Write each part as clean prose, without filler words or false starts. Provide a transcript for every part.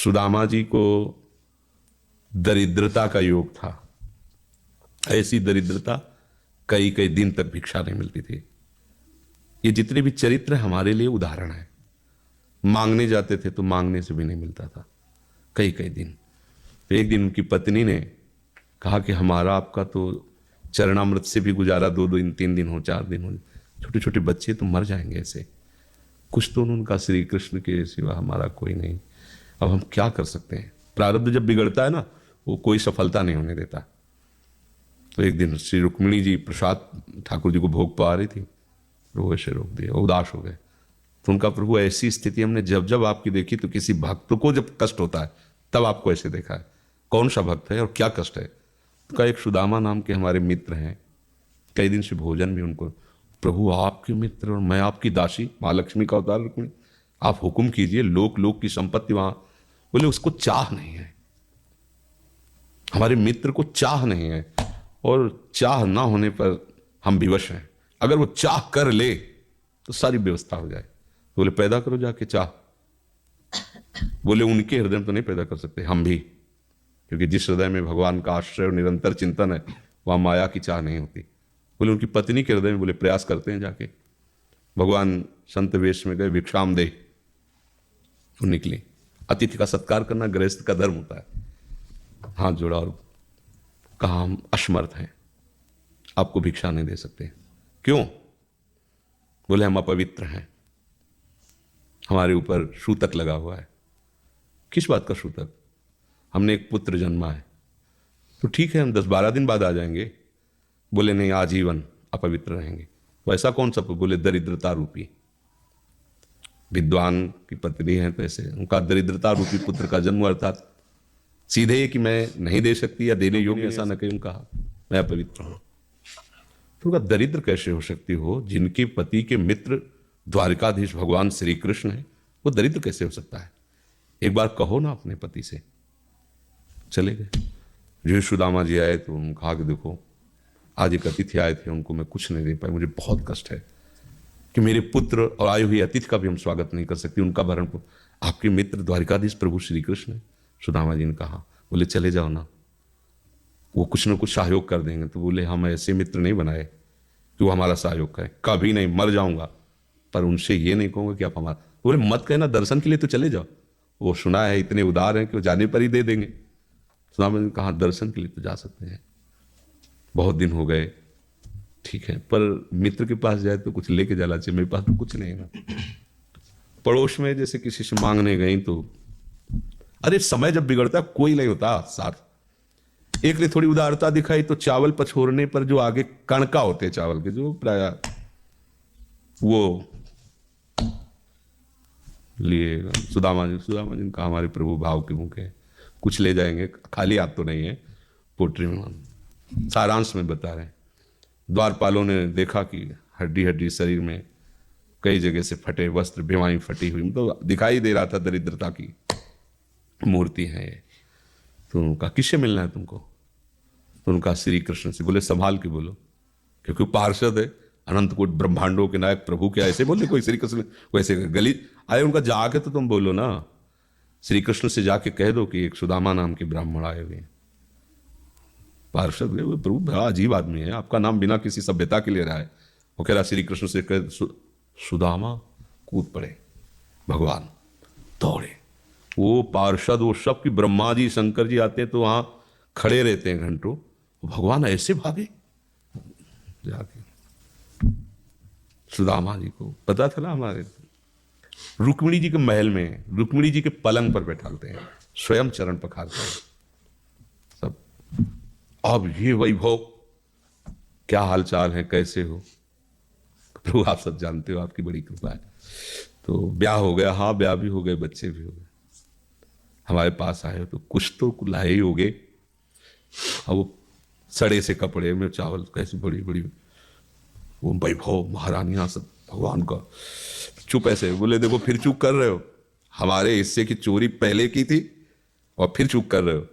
सुदामा जी को दरिद्रता का योग था। ऐसी दरिद्रता कई कई दिन तक भिक्षा नहीं मिलती थी। ये जितने भी चरित्र हमारे लिए उदाहरण है। मांगने जाते थे तो मांगने से भी नहीं मिलता था कई कई दिन। तो एक दिन उनकी पत्नी ने कहा कि हमारा आपका तो चरणामृत से भी गुजारा 2-2 3 दिन हो, 4 दिन हो, छोटे छोटे बच्चे तो मर जाएंगे ऐसे। कुछ तो उनका श्री कृष्ण के सिवा हमारा कोई नहीं, अब हम क्या कर सकते हैं। प्रारब्ध जब बिगड़ता है ना, वो कोई सफलता नहीं होने देता। तो एक दिन श्री रुक्मिणी जी प्रसाद ठाकुर जी को भोग पा रही थी, प्रभु ऐसे रोक दिया, उदास हो गए। तो उनका प्रभु ऐसी स्थिति हमने जब जब आपकी देखी, तो किसी भक्त को जब कष्ट होता है तब आपको ऐसे देखा है। कौन सा भक्त है और क्या कष्ट है? तो का एक सुदामा नाम के हमारे मित्र हैं, कई दिन से भोजन भी उनको, प्रभु आपके मित्र और मैं आपकी दासी, महालक्ष्मी का अवतार रुक्मिणी, आप हुक्म कीजिए, लोक लोक की संपत्ति वहां। बोले उसको चाह नहीं है, हमारे मित्र को चाह नहीं है, और चाह ना होने पर हम विवश हैं। अगर वो चाह कर ले तो सारी व्यवस्था हो जाए। बोले पैदा करो जाके चाह। बोले उनके हृदय में तो नहीं पैदा कर सकते, हम भी, क्योंकि जिस हृदय में भगवान का आश्रय और निरंतर चिंतन है वहां माया की चाह नहीं होती। बोले उनकी पत्नी के हृदय में, बोले प्रयास करते हैं जाके। भगवान संत वेश में गए, भिक्षाम दे, वो निकली। अतिथि का सत्कार करना गृहस्थ का धर्म होता है। हाथ जोड़ा और कहा हम असमर्थ हैं, आपको भिक्षा नहीं दे सकते। क्यों? बोले हम अपवित्र हैं, हमारे ऊपर सूतक लगा हुआ है। किस बात का सूतक? हमने एक पुत्र जन्मा है। तो ठीक है, हम 10-12 दिन बाद आ जाएंगे। बोले नहीं, आजीवन अपवित्र रहेंगे। तो ऐसा कौन सा? बोले दरिद्रता रूपी। विद्वान की पत्नी है तो ऐसे उनका दरिद्रता रूपी पुत्र का जन्म, अर्थात सीधे कि मैं नहीं दे सकती या देने योग्य ऐसा न कहीं कहा, मैं अपवित्र हूं। तो उनका दरिद्र कैसे हो सकती हो? जिनके पति के मित्र द्वारिकाधीश भगवान श्री कृष्ण है, वो दरिद्र कैसे हो सकता है? एक बार कहो ना अपने पति से। चले गए। जो सुदामा जी आए तो उन्होंने कहा कि देखो आज एक अतिथि आए थे, उनको मैं कुछ नहीं दे पाई, मुझे बहुत कष्ट है कि मेरे पुत्र और आए हुए अतिथि का भी हम स्वागत नहीं कर सकते, उनका भरण। आपके मित्र द्वारिकाधीश प्रभु श्री कृष्ण है। सुदामा जी ने कहा, बोले चले जाओ ना, वो कुछ ना कुछ सहयोग कर देंगे। तो बोले हम ऐसे मित्र नहीं बनाए कि वो हमारा सहयोग करें, कभी नहीं, मर जाऊंगा पर उनसे ये नहीं कहूंगा कि आप हमारा। बोले मत कहना, दर्शन के लिए तो चले जाओ, वो सुना है इतने उदार हैं कि वो जाने पर ही दे देंगे। सुदामा जी ने कहा दर्शन के लिए तो जा सकते हैं, बहुत दिन हो गए, ठीक है, पर मित्र के पास जाए तो कुछ लेके जाना चाहिए, मेरे पास तो कुछ नहीं है ना। पड़ोस में जैसे किसी से मांगने गई तो, अरे समय जब बिगड़ता कोई नहीं होता साथ। एक ने थोड़ी उदारता दिखाई तो चावल पछोरने पर जो आगे कणका होते हैं चावल के, जो प्राय वो लिए सुदामा जी ने कहा हमारे प्रभु भाव के मुख है, कुछ ले जाएंगे, खाली हाथ तो नहीं है। पोट्री में सारांश में बता रहे हैं, द्वारपालों ने देखा कि हड्डी हड्डी शरीर में कई जगह से फटे वस्त्र, बेवाई फटी हुई, तो दिखाई दे रहा था दरिद्रता की मूर्ति है ये। तो उनका किससे मिलना है तुमको? तो उनका श्री कृष्ण से। बोले संभाल के बोलो, क्योंकि पार्षद है, अनंत कोट ब्रह्मांडों के नायक प्रभु के ऐसे बोले कोई श्री कृष्ण वैसे गली आए। उनका जाके तो तुम बोलो ना, श्री कृष्ण से जाके कह दो कि एक सुदामा नाम के ब्राह्मण आए हुए हैं। पार्षद गए, प्रभु बड़ा अजीब आदमी है, आपका नाम बिना किसी सभ्यता के ले रहा है। वो कह रहा श्री कृष्ण से कह, सुदामा कूद पड़े, भगवान दौड़े। वो पार्षद, वो सब की ब्रह्मा जी शंकर जी आते हैं तो वहां खड़े रहते हैं घंटों, भगवान ऐसे भागे जाके। सुदामा जी को पता चला हमारे रुक्मिणी जी के महल में, रुक्मिणी जी के पलंग पर बैठाते हैं, स्वयं चरण पखारते हैं सब। अब ये वैभव, क्या हालचाल है, कैसे हो? प्रभु आप सब जानते हो, आपकी बड़ी कृपा है। तो ब्याह हो गया? हाँ ब्याह भी हो गए, बच्चे भी हो गए। हमारे पास आए हो तो कुछ तो लाए ही होगे। अब वो सड़े से कपड़े में चावल, कैसे बड़ी बड़ी वो वैभव, महारानियां सब भगवान का। चुप ऐसे। बोले देखो फिर चूक कर रहे हो, हमारे हिस्से की चोरी पहले की थी और फिर चूक कर रहे हो।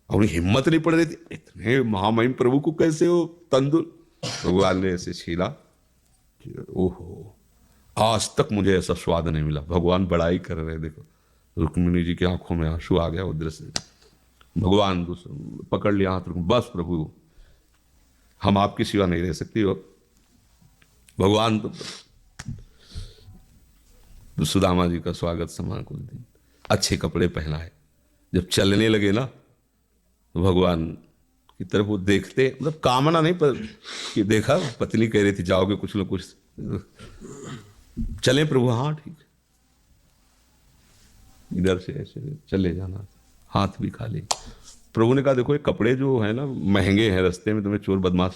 और उन्हें हिम्मत नहीं पड़ रही थी, इतने महामहिम प्रभु को कैसे हो तंदुर। भगवान ने ऐसे छीला, ओहो आज तक मुझे ऐसा स्वाद नहीं मिला। भगवान बड़ाई कर रहे, देखो रुक्मिणी जी की आंखों में आंसू आ गया। वो दृश्य भगवान पकड़ लिया हाथ, बस प्रभु हम आपकी सिवा नहीं रह सकती। हो भगवान तो सुदामा जी का स्वागत समा कुछ दिन, अच्छे कपड़े पहनाए। जब चलने लगे ना तो भगवान की तरफ वो देखते, मतलब कामना नहीं पर कि देखा पत्नी कह रही थी जाओगे कुछ ना कुछ, चले प्रभु, हाँ ठीक है। इधर से ऐसे चले जाना, हाथ भी खाली। प्रभु ने कहा देखो ये कपड़े जो है ना महंगे हैं, रास्ते में तुम्हें चोर बदमाश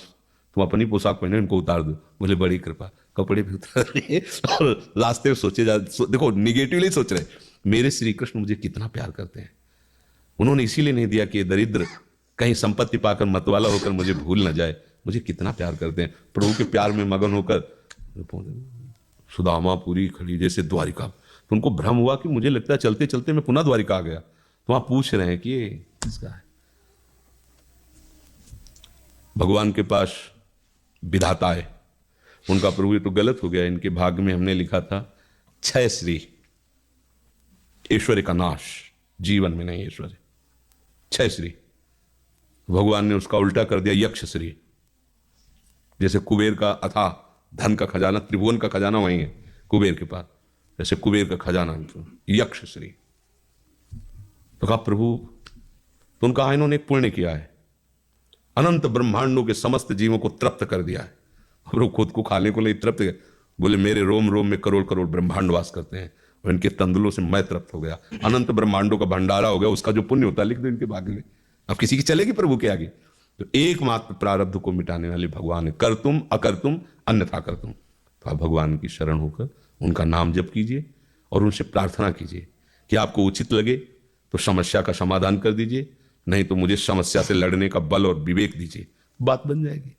तुम अपनी पोशाक पहने इनको उतार दो। बोले बड़ी कृपा, कपड़े भी उतार लिए और रास्ते में सोचे देखो निगेटिवली सोच रहे मेरे श्री कृष्ण मुझे कितना प्यार करते हैं। उन्होंने इसीलिए नहीं दिया कि दरिद्र कहीं संपत्ति पाकर मतवाला होकर मुझे भूल न जाए, मुझे कितना प्यार करते हैं। प्रभु के प्यार में मगन होकर सुदामा पूरी खड़ी जैसे द्वारिका। तो उनको भ्रम हुआ कि मुझे लगता है चलते चलते मैं पुनः द्वारिका आ गया। तो वहां पूछ रहे हैं कि ये किसका है। भगवान के पास विधाता है, उनका प्रभु ये तो गलत हो गया, इनके भाग्य में हमने लिखा था क्षय श्री, ऐश्वर्य का नाश, जीवन में नहीं ऐश्वर्य, क्षय श्री। भगवान ने उसका उल्टा कर दिया यक्ष श्री। जैसे कुबेर का अथाह धन का खजाना, त्रिभुवन का खजाना वही है कुबेर के पास, जैसे कुबेर का खजाना यक्ष श्री। तो कहा प्रभु, तो उनका इन्होंने एक पुण्य किया है, अनंत ब्रह्मांडों के समस्त जीवों को तृप्त कर दिया है। प्रभु खुद को खाने को नहीं तृप्त गए, बोले मेरे रोम रोम में करोड़ करोड़ ब्रह्मांड वास करते हैं और इनके तंदुलों से मैं तृप्त हो गया। अनंत ब्रह्मांडों का भंडारा हो गया, उसका जो पुण्य होता है लिख दो इनके भाग्य में। अब किसी की चलेगी प्रभु के आगे। तो एकमात्र प्रारब्ध को मिटाने वाले भगवान है, कर तुम अकर तुम अन्यथा कर तुम। तो आप भगवान की शरण होकर उनका नाम जप कीजिए और उनसे प्रार्थना कीजिए कि आपको उचित लगे तो समस्या का समाधान कर दीजिए, नहीं तो मुझे समस्या से लड़ने का बल और विवेक दीजिए, बात बन जाएगी।